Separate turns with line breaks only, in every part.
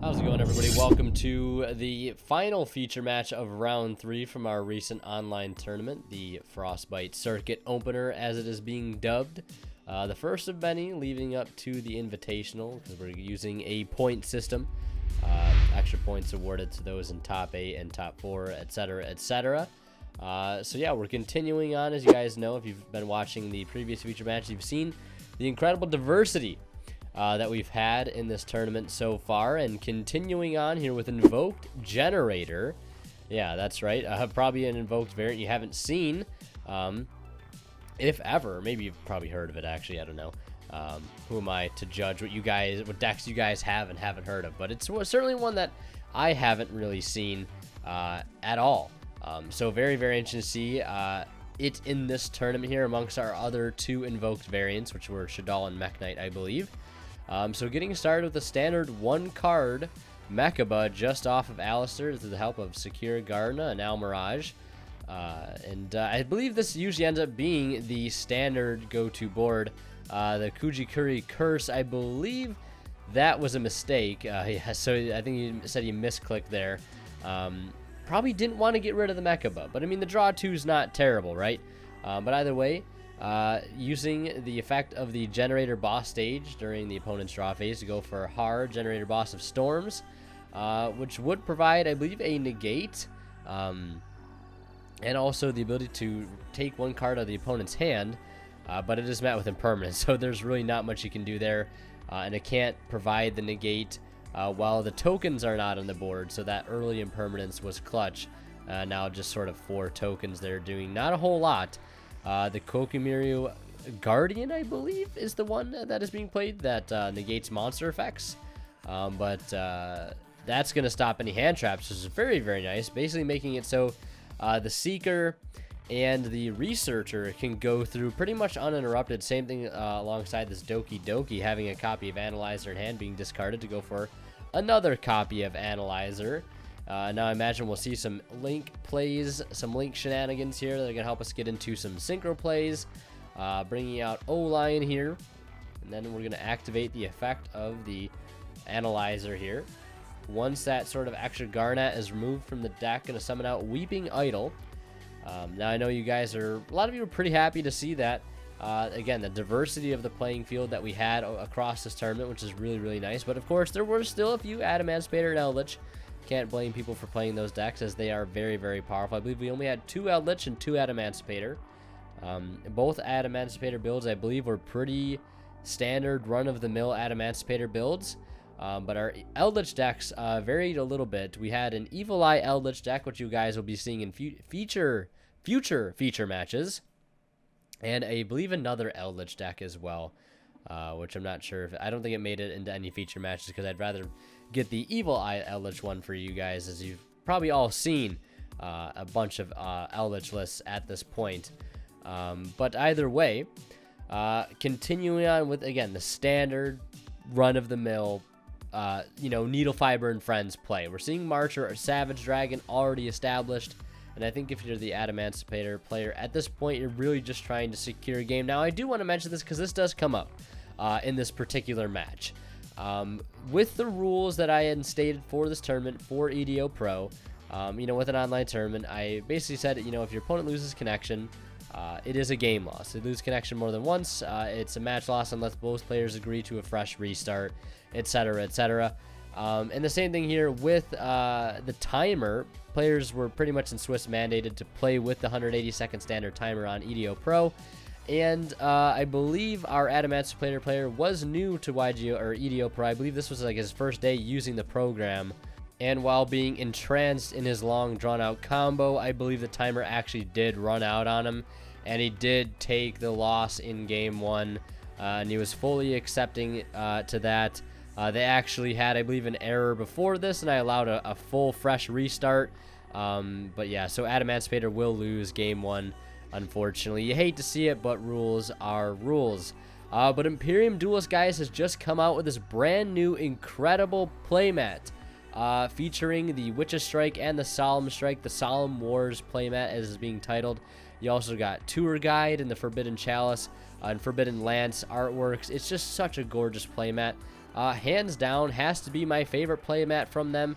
How's it going, everybody? Welcome to the final feature match of round 3 from our recent online tournament, the Frostbite Circuit Opener, as it is being dubbed. The first of many leading up to the Invitational, because we're using a point system. Extra points awarded to those in top 8 and top 4, etc., etc. So yeah, we're continuing on. As you guys know, if you've been watching the previous feature match, you've seen the incredible diversity that we've had in this tournament so far, and continuing on here with Invoked Generaider. Yeah, that's right. Probably an Invoked variant you haven't seen, if ever. Maybe you've probably heard of it, actually. I don't know. Who am I to judge what decks you guys have and haven't heard of? But it's certainly one that I haven't really seen at all. So very, very interesting to see it in this tournament here amongst our other 2 Invoked variants, which were Shadal and Mech Knight, I believe. So getting started with the standard 1-card Mechaba just off of Alistair through the help of Secure Gardener and Al Mirage. I believe this usually ends up being the standard go-to board. The Kujikuri Curse, I believe that was a mistake. Yeah, so I think he said he misclicked there. Probably didn't want to get rid of the Mechaba, but I mean, the draw 2 is not terrible, right? But either way, using the effect of the Generaider boss stage during the opponent's draw phase to go for a hard Generaider boss of Storms, which would provide, I believe, a negate, and also the ability to take 1 card out of the opponent's hand, but it is met with impermanence, so there's really not much you can do there, and it can't provide the negate while the tokens are not on the board, so that early impermanence was clutch. Now just sort of 4 tokens there doing not a whole lot. The Kokumiru Guardian, I believe, is the one that is being played that negates monster effects. But that's going to stop any hand traps, which is very, very nice. Basically making it so the Seeker and the Researcher can go through pretty much uninterrupted. Same thing alongside this Doki Doki, having a copy of Analyzer in hand being discarded to go for another copy of Analyzer. Now I imagine we'll see some Link plays, some Link shenanigans here that are going to help us get into some Synchro plays, bringing out O-Lion here, and then we're going to activate the effect of the Analyzer here. Once that sort of extra Garnet is removed from the deck, going to summon out Weeping Idol. Now I know you guys a lot of you are pretty happy to see that. Again, the diversity of the playing field that we had across this tournament, which is really, really nice. But of course, there were still a few Adamancipator and Eldritch. Can't blame people for playing those decks, as they are very, very powerful. I believe we only had 2 Eldritch and 2 Adamancipator. Both Adamancipator builds, I believe, were pretty standard run-of-the-mill Adamancipator builds. But our Eldritch decks varied a little bit. We had an Evil Eye Eldritch deck, which you guys will be seeing in future feature matches. And I believe another Eldritch deck as well, which I'm not sure if... I don't think it made it into any feature matches, because I'd rather get the Evil Eye Eldritch one for you guys, as you've probably all seen a bunch of Eldritch lists at this point. But either way, continuing on with, again, the standard run-of-the-mill, Needle Fiber and Friends play. We're seeing Marcher or Savage Dragon already established, and I think if you're the Adamancipator player at this point, you're really just trying to secure a game. Now, I do want to mention this because this does come up in this particular match. With the rules that I had stated for this tournament for EDO Pro, with an online tournament, I basically said, if your opponent loses connection, it is a game loss. They lose connection more than once, it's a match loss unless both players agree to a fresh restart, etc., etc. And the same thing here with the timer. Players were pretty much in Swiss mandated to play with the 180-second standard timer on EDO Pro. And I believe our Adamancipator player was new to YGO or EDO Pro. I believe this was like his first day using the program. And while being entranced in his long drawn-out combo, I believe the timer actually did run out on him. And he did take the loss in Game 1. And he was fully accepting to that. They actually had, I believe, an error before this, and I allowed a full, fresh restart. But yeah, so Adamancipator will lose Game 1. Unfortunately, you hate to see it, but rules are rules. But Imperium Duelist, guys, has just come out with this brand new incredible playmat featuring the Witch's Strike and the Solemn Strike, the Solemn Wars playmat as is being titled. You also got Tour Guide and the Forbidden Chalice and Forbidden Lance artworks. It's just such a gorgeous playmat. hands down has to be my favorite playmat from them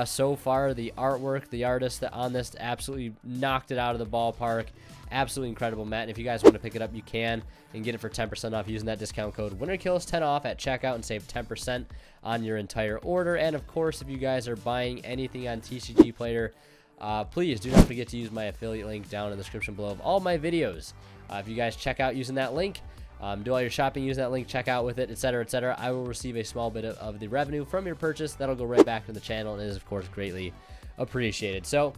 so far. The artwork, the artist on this absolutely knocked it out of the ballpark. Absolutely incredible mat. And if you guys want to pick it up, you can, and get it for 10% off using that discount code WinnerKills10 off at checkout and save 10% on your entire order. And of course, if you guys are buying anything on TCG Player, please do not forget to use my affiliate link down in the description below of all my videos. If you guys check out using that link, do all your shopping using that link, check out with it, etc., etc., I will receive a small bit of the revenue from your purchase. That'll go right back to the channel, and it is, of course, greatly appreciated. So,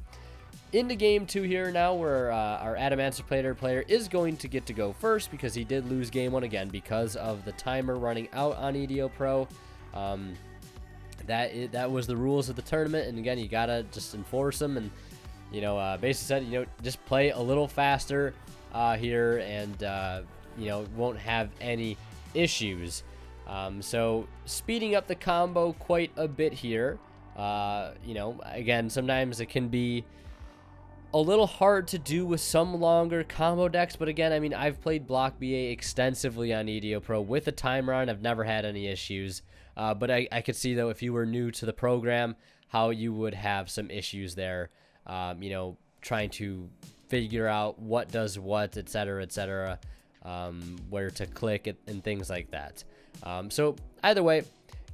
into game 2 here now, where our Adamancipator player is going to get to go first because he did lose game 1 again because of the timer running out on EDO Pro. That was the rules of the tournament, and again, you gotta just enforce them, and basically said, just play a little faster here, and won't have any issues. So speeding up the combo quite a bit here. Again, sometimes it can be a little hard to do with some longer combo decks, but again, I mean, I've played Block BA extensively on EDO Pro with a timer on. I've never had any issues, but I could see, though, if you were new to the program, how you would have some issues there, trying to figure out what does what, etc., where to click it, and things like that. So either way,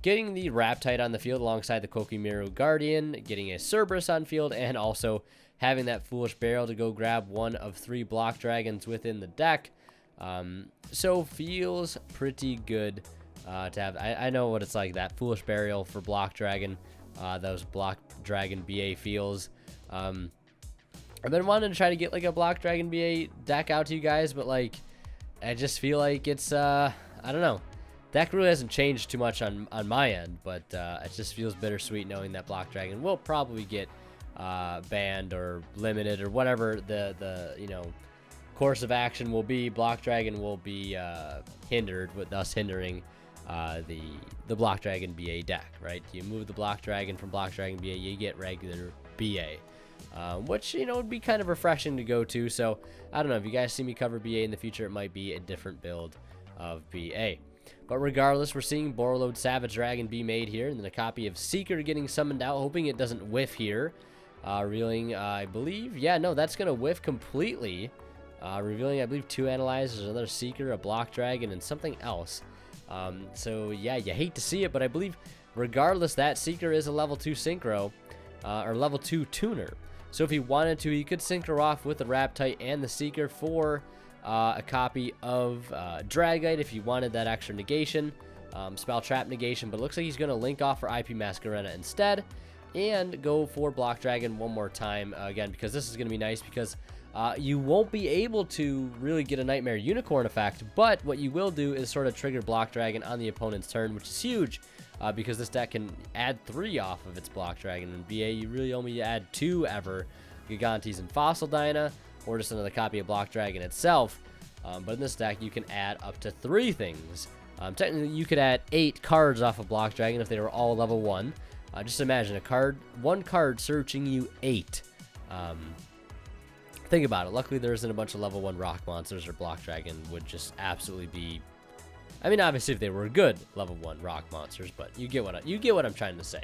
getting the Raptite on the field alongside the Kokimiru Guardian, getting a Cerberus on field, and also having that Foolish Burial to go grab one of 3 Block Dragons within the deck. So feels pretty good to have. I know what it's like, that Foolish Burial for Block Dragon, those Block Dragon BA feels. I've been wanting to try to get like a Block Dragon BA deck out to you guys, but like, I just feel like it's, I don't know. Deck really hasn't changed too much on my end, but it just feels bittersweet knowing that Block Dragon will probably get banned or limited or whatever the course of action will be. Block Dragon will be hindered, with thus hindering the Block Dragon BA deck, right? You move the Block Dragon from Block Dragon BA, you get regular BA. Which, would be kind of refreshing to go to. So, I don't know. If you guys see me cover BA in the future, it might be a different build of BA. But regardless, we're seeing Borreload Savage Dragon be made here, and then a copy of Seeker getting summoned out, hoping it doesn't whiff here. Revealing, I believe, yeah, no, that's going to whiff completely. Revealing, I believe, 2 Analyzers, another Seeker, a Block Dragon, and something else. So, yeah, you hate to see it, but I believe, regardless, that Seeker is a level 2 Synchro, or level 2 Tuner. So if he wanted to, he could synchro off with the Raptite and the Seeker for a copy of Dragite if he wanted that extra negation, spell trap negation. But it looks like he's going to link off for IP Masquerena instead and go for Block Dragon one more time again, because this is going to be nice because you won't be able to really get a Nightmare Unicorn effect, but what you will do is sort of trigger Block Dragon on the opponent's turn, which is huge. Because this deck can add 3 off of its Block Dragon. In BA, you really only add 2 ever, Gigantes and Fossil Dyna, or just another copy of Block Dragon itself. But in this deck, you can add up to 3 things. Technically, you could add 8 cards off of Block Dragon if they were all level 1. Just imagine one card searching you 8. Think about it. Luckily, there isn't a bunch of level 1 rock monsters, or Block Dragon would just absolutely be... I mean, obviously, if they were good level 1 rock monsters, but you get what I'm trying to say.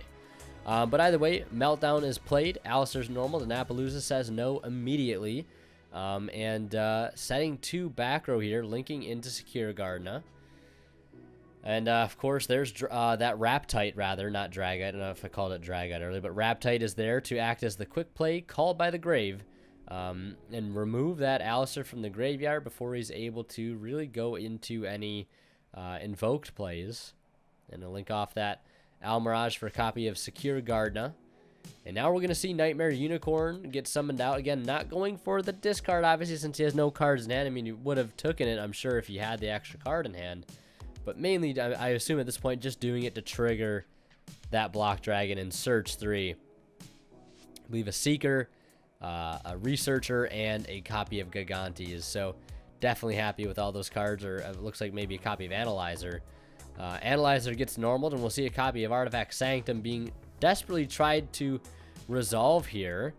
But either way, Meltdown is played. Alistair's normal. The Napalooza says no immediately. Setting 2 back row here, linking into Secure Gardna. And, of course, there's that Raptite, rather, not Dragite. I don't know if I called it Dragite earlier, but Raptite is there to act as the quick play called by the grave. And remove that Alistair from the graveyard before he's able to really go into any... invoked plays, and to link off that Almirage for a copy of Secure Gardna. And now we're going to see Nightmare Unicorn get summoned out again, not going for the discard, obviously, since he has no cards in hand. I mean, you would have taken it, I'm sure, if he had the extra card in hand, but mainly, I assume at this point, just doing it to trigger that Block Dragon and Search 3. I believe a Seeker, a Researcher, and a copy of Gigantes. So definitely happy with all those cards, or it looks like maybe a copy of Analyzer. Analyzer gets normaled, and we'll see a copy of Artifact Sanctum being desperately tried to resolve here.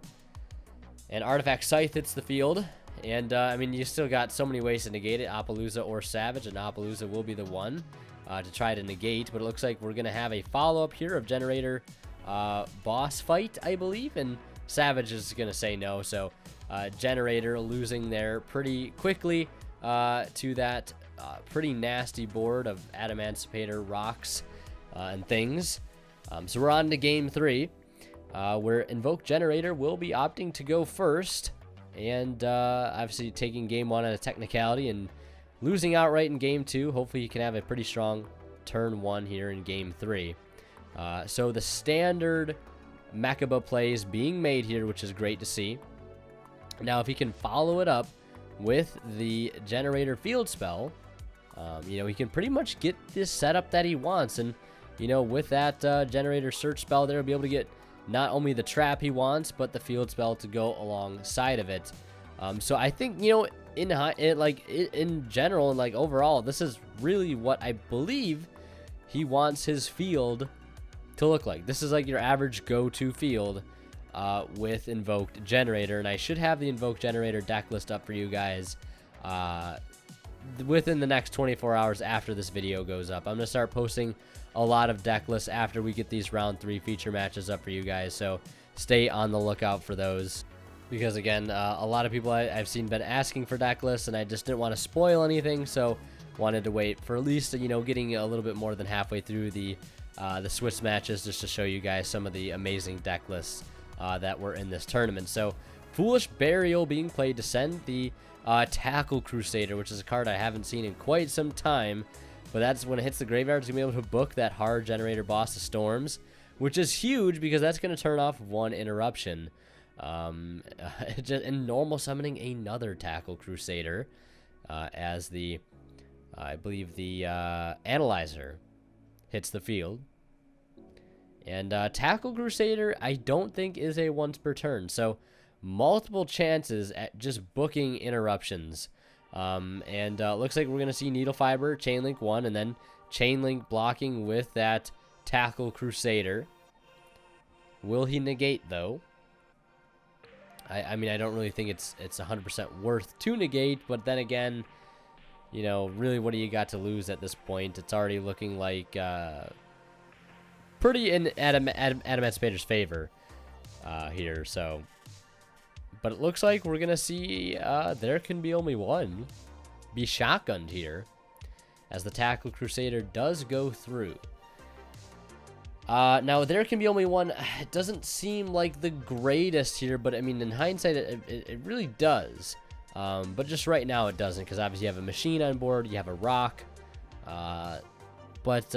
And Artifact Scythe hits the field. And, I mean, you still got so many ways to negate it. Appaloosa or Savage, and Appaloosa will be the one. to try to negate, but it looks like we're going to have a follow-up here of Generator boss fight, I believe, and Savage is going to say no, so Generator losing there pretty quickly to that pretty nasty board of Adamancipator rocks and things. So we're on to game 3, where Invoked Generator will be opting to go first, and obviously taking game 1 at a technicality and losing outright in game 2. Hopefully he can have a pretty strong turn 1 here in game 3. So the standard Mechaba plays being made here, which is great to see. Now if he can follow it up with the Generator field spell, you know, he can pretty much get this setup that he wants, and you know, with that Generator search spell there, he'll be able to get not only the trap he wants, but the field spell to go alongside of it. So I think, you know, in general and like overall, this is really what I believe he wants his field to look like. This is like your average go-to field with Invoked Generator, and I should have the Invoked Generator deck list up for you guys within the next 24 hours after this video goes up. I'm going to start posting a lot of deck lists after we get these round 3 feature matches up for you guys, so stay on the lookout for those, because again, a lot of people I've seen been asking for deck lists, and I just didn't want to spoil anything, so wanted to wait for at least, you know, getting a little bit more than halfway through the Swiss matches, just to show you guys some of the amazing deck lists that were in this tournament. So Foolish Burial being played to send the Tackle Crusader, which is a card I haven't seen in quite some time, but that's when it hits the graveyard, it's going to be able to book that hard Generator Boss of Storms, which is huge because that's going to turn off 1 interruption. And normal summoning another Tackle Crusader as the, I believe the Analyzer hits the field. And Tackle Crusader I don't think is a once per turn, so multiple chances at just booking interruptions. And looks like we're going to see Needle Fiber, Chain Link 1, and then Chain Link blocking with that Tackle Crusader. Will he negate, though? I mean, I don't really think it's 100% worth to negate, but then again, you know, really what do you got to lose at this point? It's already looking like pretty in Adamancipator's favor here, so... But it looks like we're going to see there can be only one be shotgunned here, as the Tackle Crusader does go through. Now, there can be only one. It doesn't seem like the greatest here, but I mean, in hindsight, it really does. But just right now, it doesn't, because obviously you have a machine on board, you have a rock. But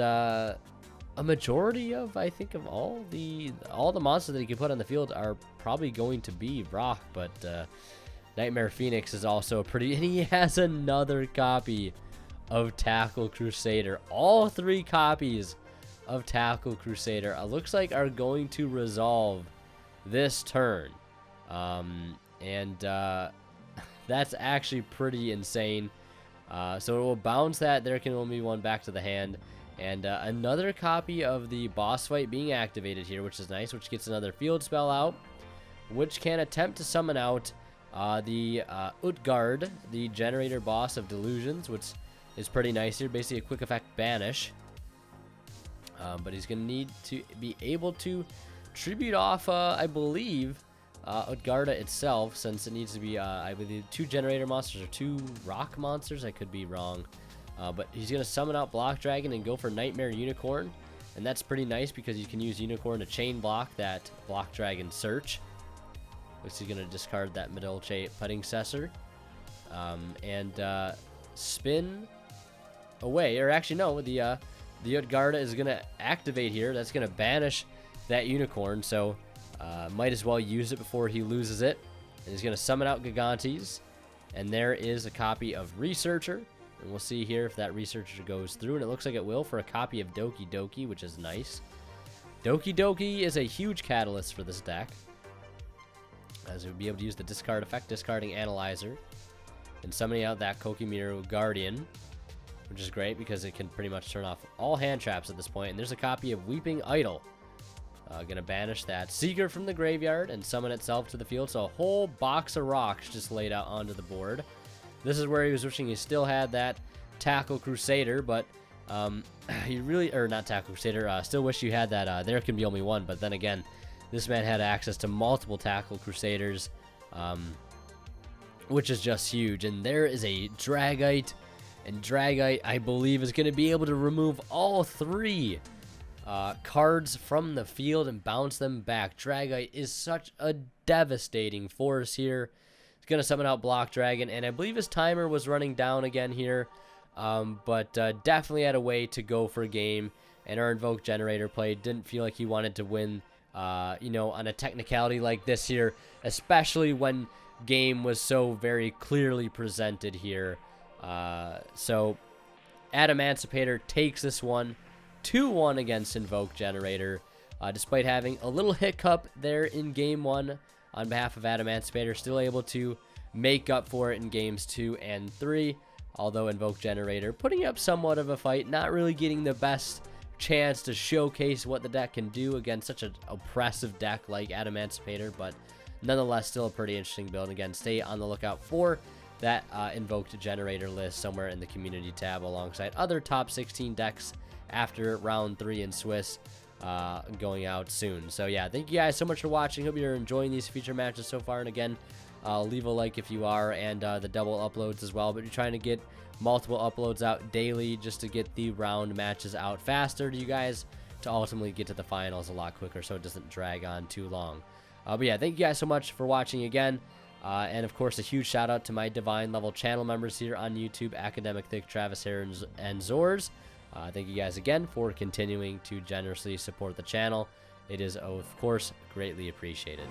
a majority of, I think, of all the monsters that he can put on the field are probably going to be rock, but Nightmare Phoenix is also pretty, and he has another copy of Tackle Crusader. All 3 copies of Tackle Crusader looks like are going to resolve this turn, and that's actually pretty insane. So it will bounce that. There can only be one back to the hand. And another copy of the boss fight being activated here, which is nice, which gets another field spell out, which can attempt to summon out the Utgard, the Generator boss of Delusions, which is pretty nice here. Basically a quick effect banish. But he's going to need to be able to tribute off, I believe, Utgarda itself, since it needs to be, I believe, 2 Generator monsters or 2 rock monsters. I could be wrong. But he's going to summon out Block Dragon and go for Nightmare Unicorn. And that's pretty nice because you can use Unicorn to chain block that Block Dragon search. Looks like he's going to discard that Middle Putting Cessor. And spin away. Or actually, no, the Utgarda is going to activate here. That's going to banish that Unicorn. So might as well use it before he loses it. And he's going to summon out Gigantes. And there is a copy of Researcher. And we'll see here if that Researcher goes through, and it looks like it will for a copy of Doki Doki, which is nice. Doki Doki is a huge catalyst for this deck, as we'll be able to use the discard effect, discarding Analyzer, and summoning out that Kokimiru Guardian, which is great because it can pretty much turn off all hand traps at this point. And there's a copy of Weeping Idol. Gonna banish that Seeker from the graveyard and summon itself to the field, so a whole box of rocks just laid out onto the board. This is where he was wishing he still had that Tackle Crusader, but You really, or not Tackle Crusader, still wish you had that, there can be only one, but then again, this man had access to multiple Tackle Crusaders, which is just huge. And there is a Dragite, and Dragite, I believe, is going to be able to remove all 3 cards from the field and bounce them back. Dragite is such a devastating force here. He's going to summon out Block Dragon, and I believe his timer was running down again here, but definitely had a way to go for a game, and our Invoked Generator play didn't feel like he wanted to win, you know, on a technicality like this here, especially when game was so very clearly presented here. So Adamancipator takes this one 2-1 against Invoked Generator, despite having a little hiccup there in game 1 on behalf of Adamancipator, still able to make up for it in games 2 and 3, although Invoked Generator putting up somewhat of a fight, not really getting the best chance to showcase what the deck can do against such an oppressive deck like Adamancipator, but nonetheless still a pretty interesting build. Again, stay on the lookout for that Invoked Generator list somewhere in the community tab alongside other top 16 decks after round 3 in Swiss going out soon. So yeah, thank you guys so much for watching. Hope you're enjoying these feature matches so far, and again, leave a like if you are, and the double uploads as well. But you're trying to get multiple uploads out daily just to get the round matches out faster to you guys to ultimately get to the finals a lot quicker so it doesn't drag on too long. But yeah, thank you guys so much for watching again. And of course, a huge shout out to my Divine level channel members here on YouTube, Academic Thick, Travis Harron, and Zors. Thank you guys again for continuing to generously support the channel. It is, of course, greatly appreciated.